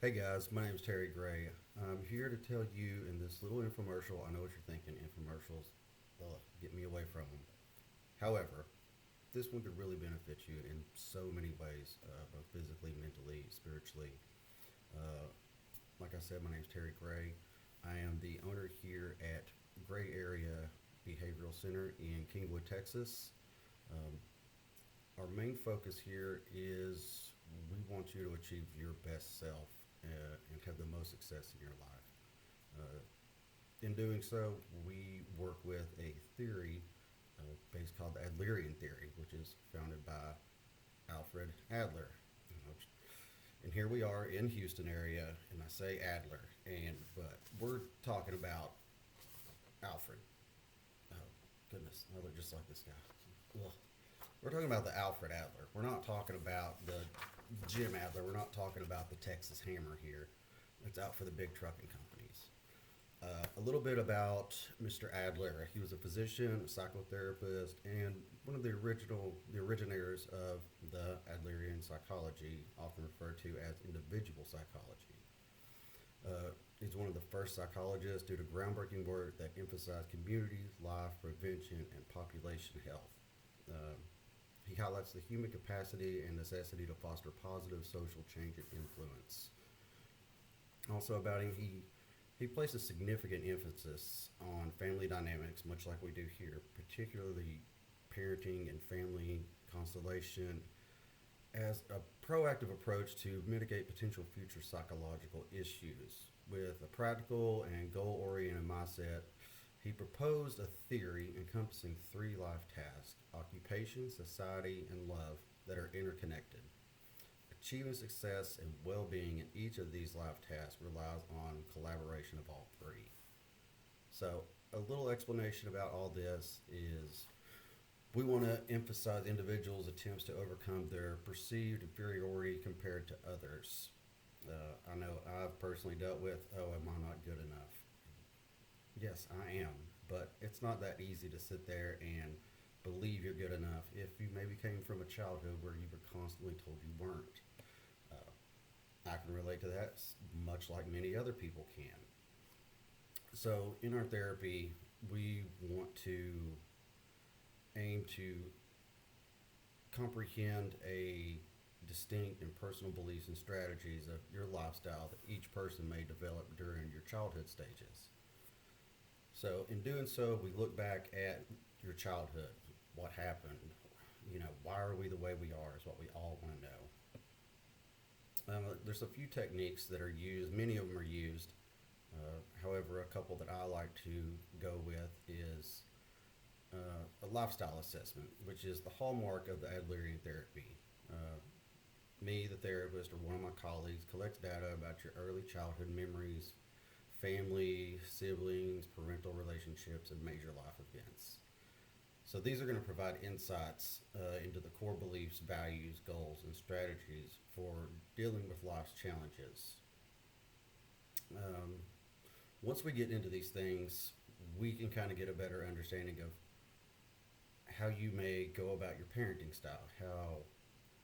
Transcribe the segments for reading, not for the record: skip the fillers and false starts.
Hey guys, my name is Terry Gray. I'm here to tell you in this little infomercial. I know what you're thinking, infomercials, ugh, get me away from them. However, this one could really benefit you in so many ways, both physically, mentally, spiritually. Uh, like I said, my name is Terry Gray. I am the owner here at Gray Area Behavioral Center in Kingwood, Texas. Um, our main focus here is we want you to achieve your best self and have the most success in your life. Uh, in doing so, we work with a theory based called the Adlerian theory, which is founded by Alfred Adler. And here we are in Houston area, and I say Adler, but we're talking about Alfred. Oh goodness, I look just like this guy. Ugh. We're talking about the Alfred Adler. We're not talking about the Jim Adler. We're not talking about the Texas Hammer here. It's out for the big trucking companies. A little bit about Mr. Adler. He was a physician, a psychotherapist, and one of the originators of the Adlerian psychology, often referred to as individual psychology. He's one of the first psychologists due to groundbreaking work that emphasized community, life, prevention, and population health. Uh, he highlights the human capacity and necessity to foster positive social change and influence. Also about him, he places significant emphasis on family dynamics, much like we do here, particularly parenting and family constellation, as a proactive approach to mitigate potential future psychological issues. With a practical and goal oriented mindset, he proposed a theory encompassing three life tasks: occupation, society, and love that are interconnected. Achieving success and well being in each of these life tasks relies on collaboration of all three. So, a little explanation about all this is we want to emphasize individuals' attempts to overcome their perceived inferiority compared to others. I know I've personally dealt with, oh, am I not good enough? Yes, I am, but it's not that easy to sit there and believe you're good enough if you maybe came from a childhood where you were constantly told you weren't. I can relate to that, much like many other people can. So, in our therapy, we want to aim to comprehend a distinct and personal beliefs and strategies of your lifestyle that each person may develop during your childhood stages. So, in doing so, we look back at your childhood, what happened, why are we the way we are, is what we all want to know. There's a few techniques that are used, many of them are used. However, a couple that I like to go with is a lifestyle assessment, which is the hallmark of the Adlerian therapy. Uh, Me, the therapist, or one of my colleagues collects data about your early childhood memories, family, siblings, parental relationships, and major life events. So these are going to provide insights into the core beliefs, values, goals, and strategies for dealing with life's challenges. Um, Once we get into these things, we can kind of get a better understanding of how you may go about your parenting style, how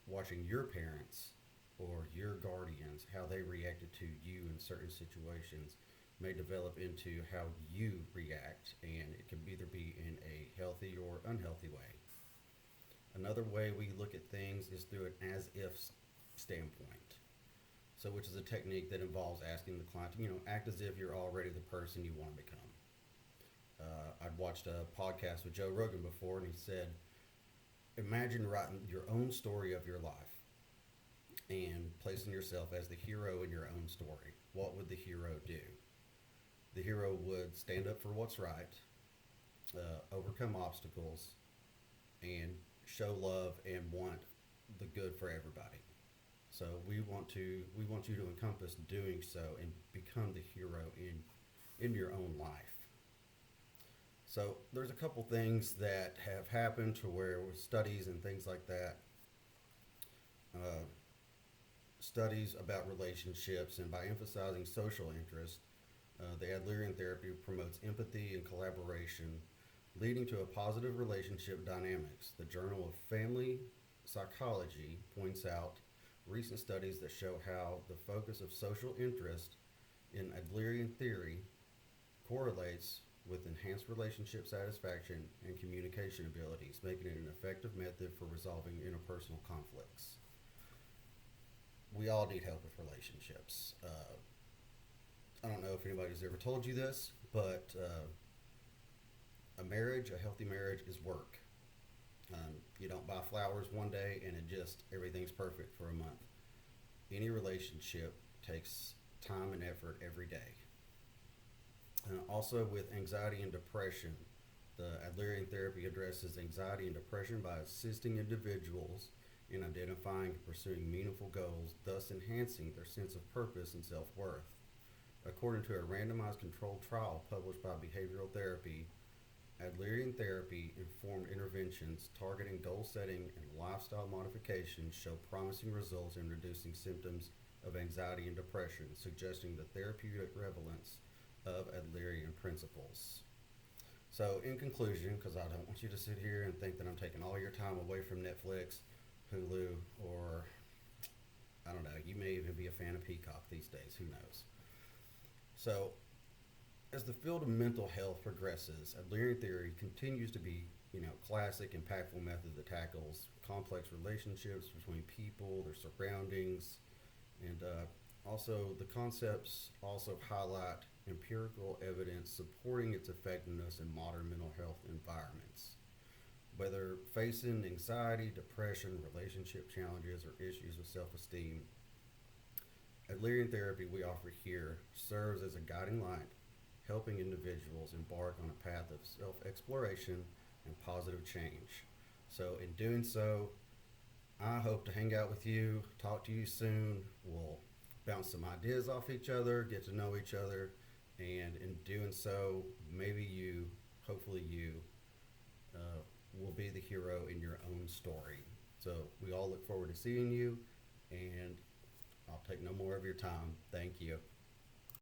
watching your parents or your guardians, how they reacted to you in certain situations may develop into how you react, and it can either be in a healthy or unhealthy way. Another way we look at things is through an as if standpoint. So, which is a technique that involves asking the client to, act as if you're already the person you want to become. I'd watched a podcast with Joe Rogan before, and he said, imagine writing your own story of your life and placing yourself as the hero in your own story. What would the hero do? The hero would stand up for what's right, overcome obstacles, and show love and want the good for everybody. So we want you to encompass doing so and become the hero in your own life. So there's a couple things that have happened to where with studies and things like that, uh, studies about relationships, and by emphasizing social interest, the Adlerian therapy promotes empathy and collaboration, leading to a positive relationship dynamics. The Journal of Family Psychology points out recent studies that show how the focus of social interest in Adlerian theory correlates with enhanced relationship satisfaction and communication abilities, making it an effective method for resolving interpersonal conflicts. We all need help with relationships. I don't know if anybody's ever told you this, but a healthy marriage, is work. You don't buy flowers one day and everything's perfect for a month. Any relationship takes time and effort every day. Also, with anxiety and depression, the Adlerian therapy addresses anxiety and depression by assisting individuals in identifying and pursuing meaningful goals, thus enhancing their sense of purpose and self worth. According to a randomized controlled trial published by Behavioral Therapy, Adlerian therapy informed interventions targeting goal setting and lifestyle modification show promising results in reducing symptoms of anxiety and depression, suggesting the therapeutic relevance of Adlerian principles. So, in conclusion, because I don't want you to sit here and think that I'm taking all your time away from Netflix, Hulu, or I don't know, you may even be a fan of Peacock these days, who knows. So, as the field of mental health progresses, Adlerian theory continues to be, classic, impactful method that tackles complex relationships between people, their surroundings, and also the concepts also highlight empirical evidence supporting its effectiveness in modern mental health environments. Whether facing anxiety, depression, relationship challenges, or issues with self-esteem, Adlerian therapy we offer here serves as a guiding light, helping individuals embark on a path of self-exploration and positive change. So in doing so, I hope to hang out with you, talk to you soon. We'll bounce some ideas off each other, get to know each other, and in doing so, hopefully you, will be the hero in your own story. So we all look forward to seeing you, and I'll take no more of your time. Thank you.